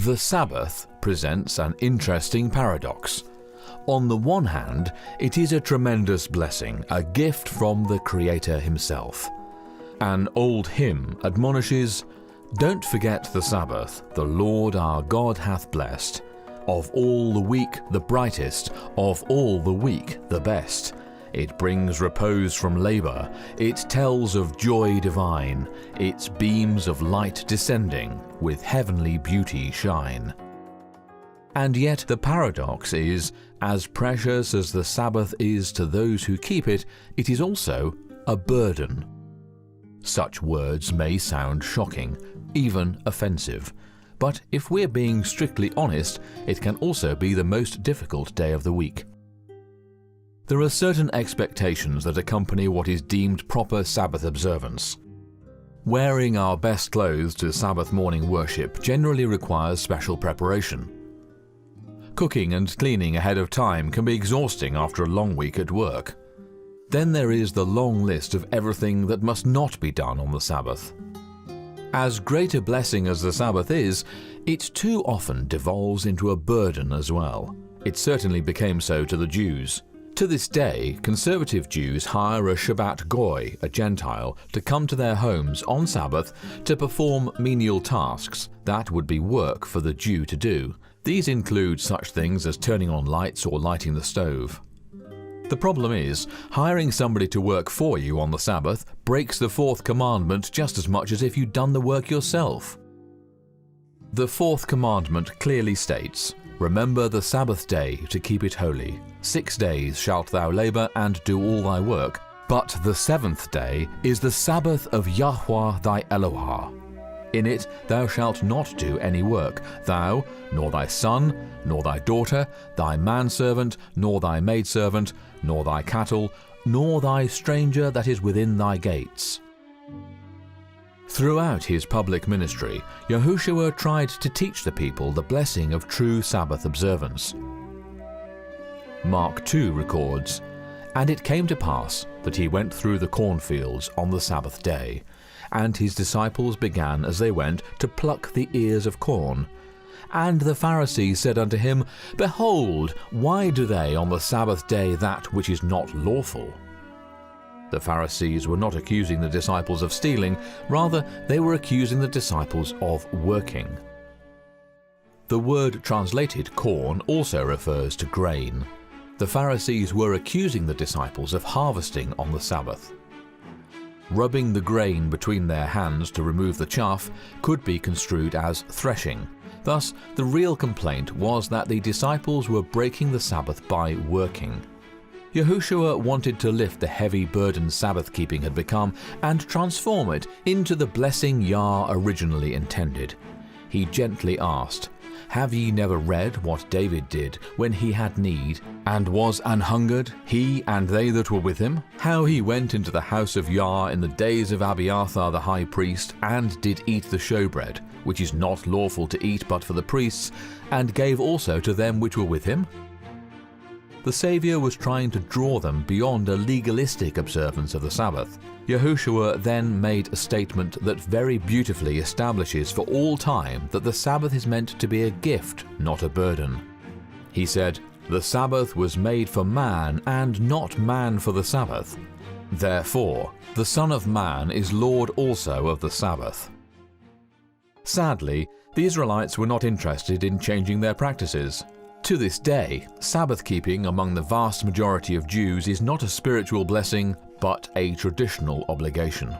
The Sabbath presents an interesting paradox. On the one hand, it is a tremendous blessing, a gift from the Creator himself. An old hymn admonishes, "Don't forget the Sabbath, the Lord our God hath blessed. Of all the week the brightest, of all the week the best. It brings repose from labour, it tells of joy divine, its beams of light descending with heavenly beauty shine." And yet the paradox is, as precious as the Sabbath is to those who keep it, it is also a burden. Such words may sound shocking, even offensive, but if we're being strictly honest, it can also be the most difficult day of the week. There are certain expectations that accompany what is deemed proper Sabbath observance. Wearing our best clothes to Sabbath morning worship generally requires special preparation. Cooking and cleaning ahead of time can be exhausting after a long week at work. Then there is the long list of everything that must not be done on the Sabbath. As great a blessing as the Sabbath is, it too often devolves into a burden as well. It certainly became so to the Jews. To this day, conservative Jews hire a Shabbat Goy, a Gentile, to come to their homes on Sabbath to perform menial tasks that would be work for the Jew to do. These include such things as turning on lights or lighting the stove. The problem is, hiring somebody to work for you on the Sabbath breaks the fourth commandment just as much as if you'd done the work yourself. The fourth commandment clearly states, "Remember the Sabbath day to keep it holy. 6 days shalt thou labour and do all thy work, but the seventh day is the Sabbath of Yahweh thy Elohah. In it thou shalt not do any work, thou, nor thy son, nor thy daughter, thy manservant, nor thy maidservant, nor thy cattle, nor thy stranger that is within thy gates." Throughout his public ministry, Yahushua tried to teach the people the blessing of true Sabbath observance. Mark 2 records, "And it came to pass that he went through the cornfields on the Sabbath day, and his disciples began as they went to pluck the ears of corn. And the Pharisees said unto him, Behold, why do they on the Sabbath day that which is not lawful?" The Pharisees were not accusing the disciples of stealing, rather they were accusing the disciples of working. The word translated corn also refers to grain. The Pharisees were accusing the disciples of harvesting on the Sabbath. Rubbing the grain between their hands to remove the chaff could be construed as threshing. Thus, the real complaint was that the disciples were breaking the Sabbath by working. Yahushua wanted to lift the heavy burden Sabbath-keeping had become and transform it into the blessing Yah originally intended. He gently asked, "Have ye never read what David did when he had need, and was an hungered, he and they that were with him? How he went into the house of Yah in the days of Abiathar the high priest, and did eat the showbread, which is not lawful to eat but for the priests, and gave also to them which were with him?" The Saviour was trying to draw them beyond a legalistic observance of the Sabbath. Yahushua then made a statement that very beautifully establishes for all time that the Sabbath is meant to be a gift, not a burden. He said, "The Sabbath was made for man, and not man for the Sabbath. Therefore, the Son of Man is Lord also of the Sabbath." Sadly, the Israelites were not interested in changing their practices. To this day, Sabbath-keeping among the vast majority of Jews is not a spiritual blessing, but a traditional obligation.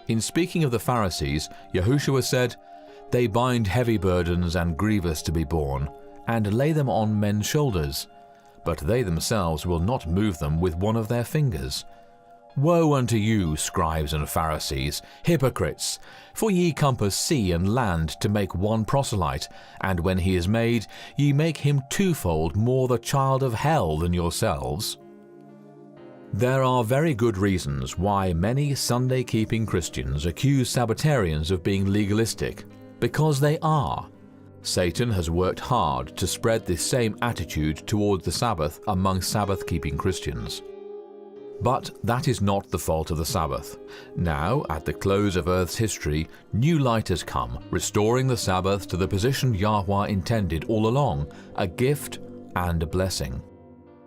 In speaking of the Pharisees, Yahushua said, "They bind heavy burdens and grievous to be borne, and lay them on men's shoulders, but they themselves will not move them with one of their fingers. Woe unto you, scribes and Pharisees, hypocrites! For ye compass sea and land to make one proselyte, and when he is made, ye make him twofold more the child of hell than yourselves." There are very good reasons why many Sunday-keeping Christians accuse Sabbatarians of being legalistic, because they are. Satan has worked hard to spread this same attitude toward the Sabbath among Sabbath-keeping Christians. But that is not the fault of the Sabbath. Now, at the close of Earth's history, new light has come, restoring the Sabbath to the position Yahweh intended all along, a gift and a blessing.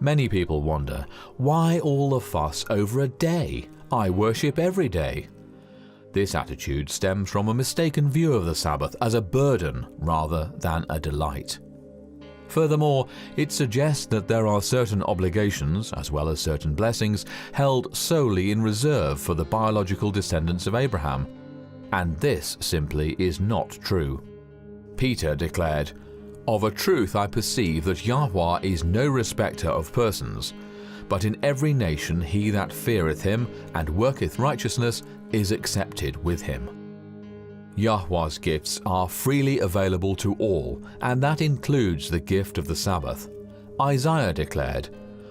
Many people wonder, why all the fuss over a day? I worship every day. This attitude stems from a mistaken view of the Sabbath as a burden rather than a delight. Furthermore, it suggests that there are certain obligations, as well as certain blessings, held solely in reserve for the biological descendants of Abraham, and this simply is not true. Peter declared, "Of a truth I perceive that Yahweh is no respecter of persons, but in every nation he that feareth him and worketh righteousness is accepted with him." Yahweh's gifts are freely available to all, and that includes the gift of the Sabbath. Isaiah declared,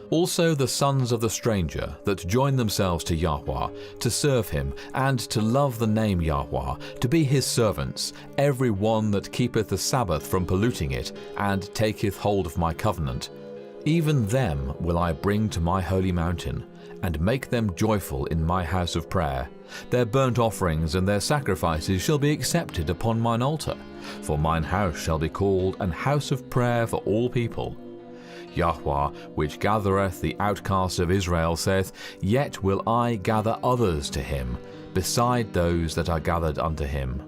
"Also the sons of the stranger that join themselves to Yahweh, to serve him, and to love the name Yahweh, to be his servants, every one that keepeth the Sabbath from polluting it, and taketh hold of my covenant. Even them will I bring to my holy mountain, and make them joyful in my house of prayer. Their burnt offerings and their sacrifices shall be accepted upon mine altar, for mine house shall be called an house of prayer for all people. Yahweh, which gathereth the outcasts of Israel, saith, Yet will I gather others to him, beside those that are gathered unto him."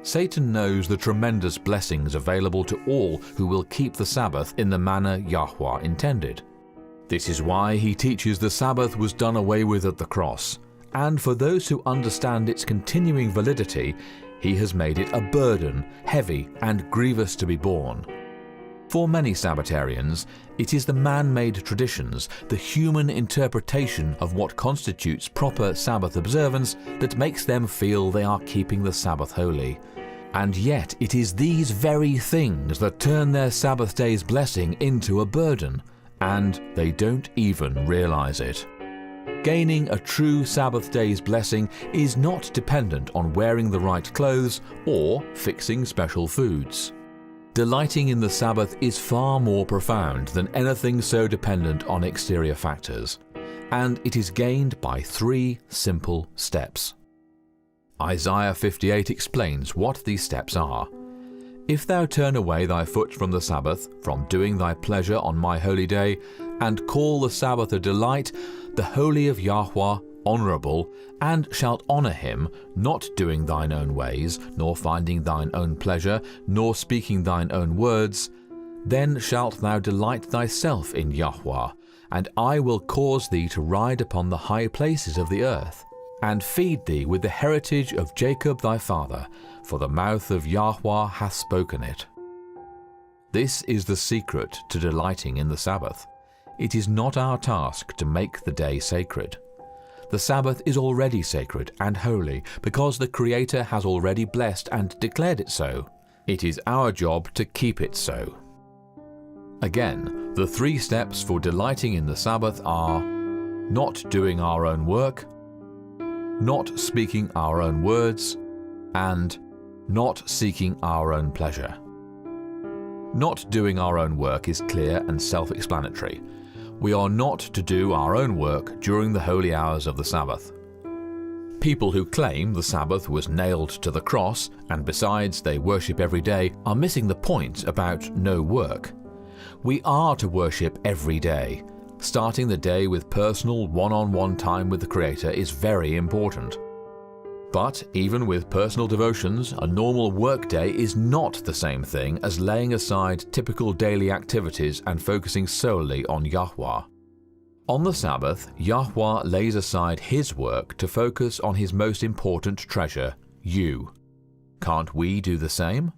Satan knows the tremendous blessings available to all who will keep the Sabbath in the manner Yahweh intended. This is why he teaches the Sabbath was done away with at the cross, and for those who understand its continuing validity, he has made it a burden, heavy and grievous to be borne. For many Sabbatarians, it is the man-made traditions, the human interpretation of what constitutes proper Sabbath observance that makes them feel they are keeping the Sabbath holy. And yet it is these very things that turn their Sabbath day's blessing into a burden, and they don't even realize it. Gaining a true Sabbath day's blessing is not dependent on wearing the right clothes or fixing special foods. Delighting in the Sabbath is far more profound than anything so dependent on exterior factors, and it is gained by 3 simple steps. Isaiah 58 explains what these steps are. "If thou turn away thy foot from the Sabbath, from doing thy pleasure on my holy day, and call the Sabbath a delight, the holy of Yahweh honourable, and shalt honour him, not doing thine own ways, nor finding thine own pleasure, nor speaking thine own words, then shalt thou delight thyself in Yahweh, and I will cause thee to ride upon the high places of the earth, and feed thee with the heritage of Jacob thy father, for the mouth of Yahweh hath spoken it." This is the secret to delighting in the Sabbath. It is not our task to make the day sacred. The Sabbath is already sacred and holy because the Creator has already blessed and declared it so. It is our job to keep it so. Again, the 3 steps for delighting in the Sabbath are not doing our own work, not speaking our own words, and not seeking our own pleasure. Not doing our own work is clear and self-explanatory. We are not to do our own work during the holy hours of the Sabbath. People who claim the Sabbath was nailed to the cross, and besides they worship every day, are missing the point about no work. We are to worship every day. Starting the day with personal one-on-one time with the Creator is very important. But even with personal devotions, a normal work day is not the same thing as laying aside typical daily activities and focusing solely on Yahweh. On the Sabbath, Yahweh lays aside his work to focus on his most important treasure, you. Can't we do the same?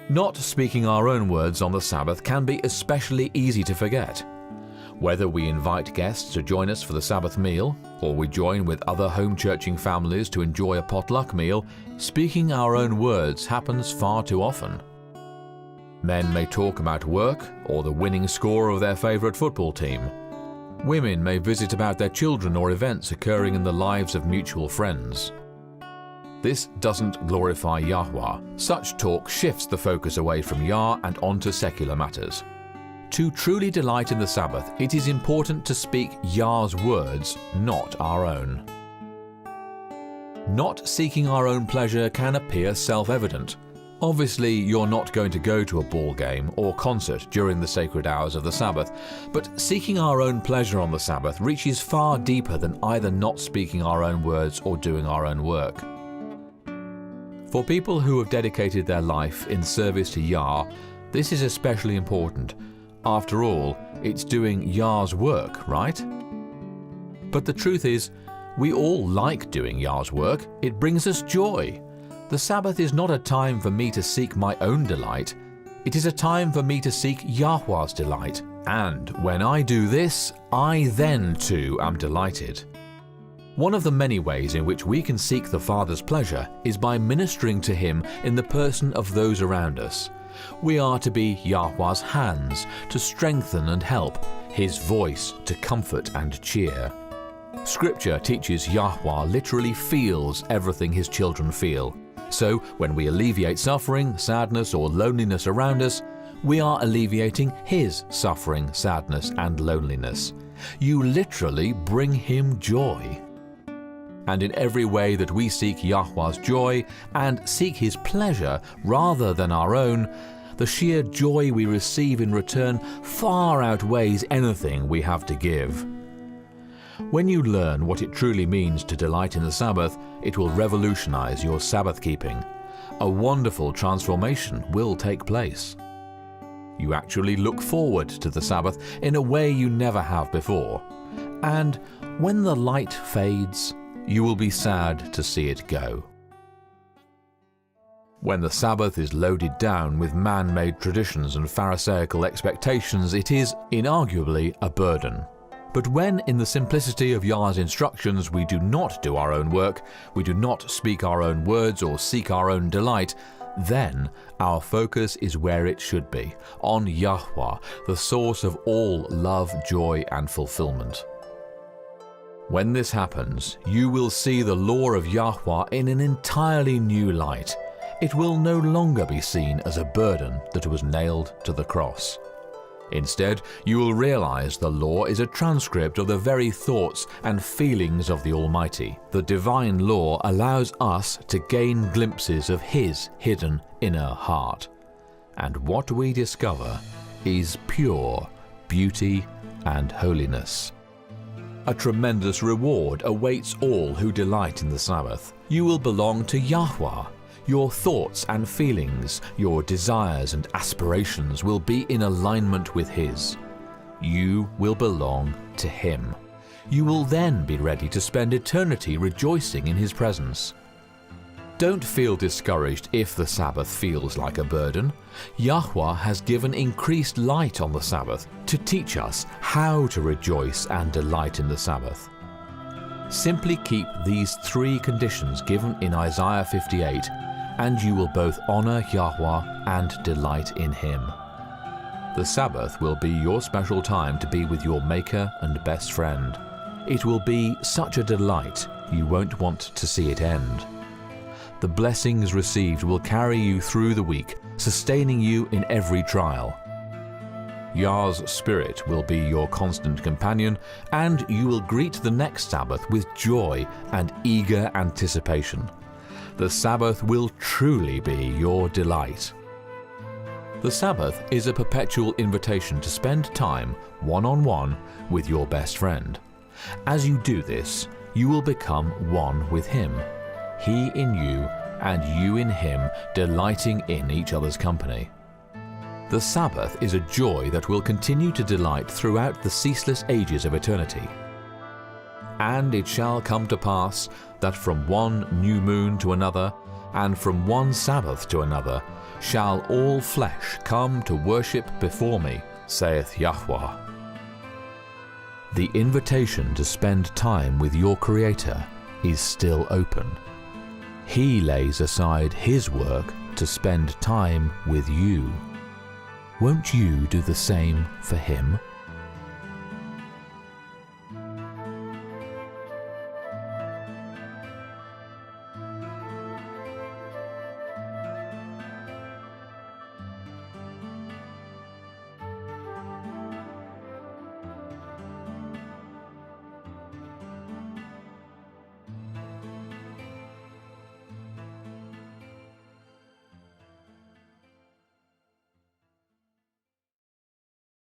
Not speaking our own words on the Sabbath can be especially easy to forget. Whether we invite guests to join us for the Sabbath meal, or we join with other home churching families to enjoy a potluck meal, speaking our own words happens far too often. Men may talk about work or the winning score of their favourite football team. Women may visit about their children or events occurring in the lives of mutual friends. This doesn't glorify Yahweh. Such talk shifts the focus away from Yah and onto secular matters. To truly delight in the Sabbath, it is important to speak Yah's words, not our own. Not seeking our own pleasure can appear self-evident. Obviously, you're not going to go to a ball game or concert during the sacred hours of the Sabbath, but seeking our own pleasure on the Sabbath reaches far deeper than either not speaking our own words or doing our own work. For people who have dedicated their life in service to Yah, this is especially important. After all, it's doing Yah's work, right? But the truth is, we all like doing Yah's work. It brings us joy. The Sabbath is not a time for me to seek my own delight. It is a time for me to seek Yahweh's delight. And when I do this, I then too am delighted. One of the many ways in which we can seek the Father's pleasure is by ministering to Him in the person of those around us. We are to be Yahweh's hands, to strengthen and help, His voice to comfort and cheer. Scripture teaches Yahweh literally feels everything His children feel. So when we alleviate suffering, sadness or loneliness around us, we are alleviating His suffering, sadness and loneliness. You literally bring Him joy. And in every way that we seek Yahweh's joy and seek His pleasure rather than our own, the sheer joy we receive in return far outweighs anything we have to give. When you learn what it truly means to delight in the Sabbath, it will revolutionize your Sabbath keeping. A wonderful transformation will take place. You actually look forward to the Sabbath in a way you never have before. And when the light fades, you will be sad to see it go. When the Sabbath is loaded down with man-made traditions and Pharisaical expectations, it is inarguably a burden. But when in the simplicity of Yah's instructions we do not do our own work, we do not speak our own words or seek our own delight, then our focus is where it should be, on Yahweh, the source of all love, joy and fulfillment. When this happens, you will see the law of Yahweh in an entirely new light. It will no longer be seen as a burden that was nailed to the cross. Instead, you will realize the law is a transcript of the very thoughts and feelings of the Almighty. The divine law allows us to gain glimpses of His hidden inner heart. And what we discover is pure beauty and holiness. A tremendous reward awaits all who delight in the Sabbath. You will belong to Yahweh. Your thoughts and feelings, your desires and aspirations will be in alignment with His. You will belong to Him. You will then be ready to spend eternity rejoicing in His presence. Don't feel discouraged if the Sabbath feels like a burden. Yahweh has given increased light on the Sabbath to teach us how to rejoice and delight in the Sabbath. Simply keep these three conditions given in Isaiah 58, and you will both honor Yahweh and delight in Him. The Sabbath will be your special time to be with your Maker and best friend. It will be such a delight you won't want to see it end. The blessings received will carry you through the week, sustaining you in every trial. Yah's Spirit will be your constant companion, and you will greet the next Sabbath with joy and eager anticipation. The Sabbath will truly be your delight. The Sabbath is a perpetual invitation to spend time one-on-one with your best friend. As you do this, you will become one with Him, He in you and you in Him, delighting in each other's company. The Sabbath is a joy that will continue to delight throughout the ceaseless ages of eternity. And it shall come to pass that from one new moon to another, and from one Sabbath to another, shall all flesh come to worship before me, saith Yahweh. The invitation to spend time with your Creator is still open. He lays aside His work to spend time with you. Won't you do the same for Him?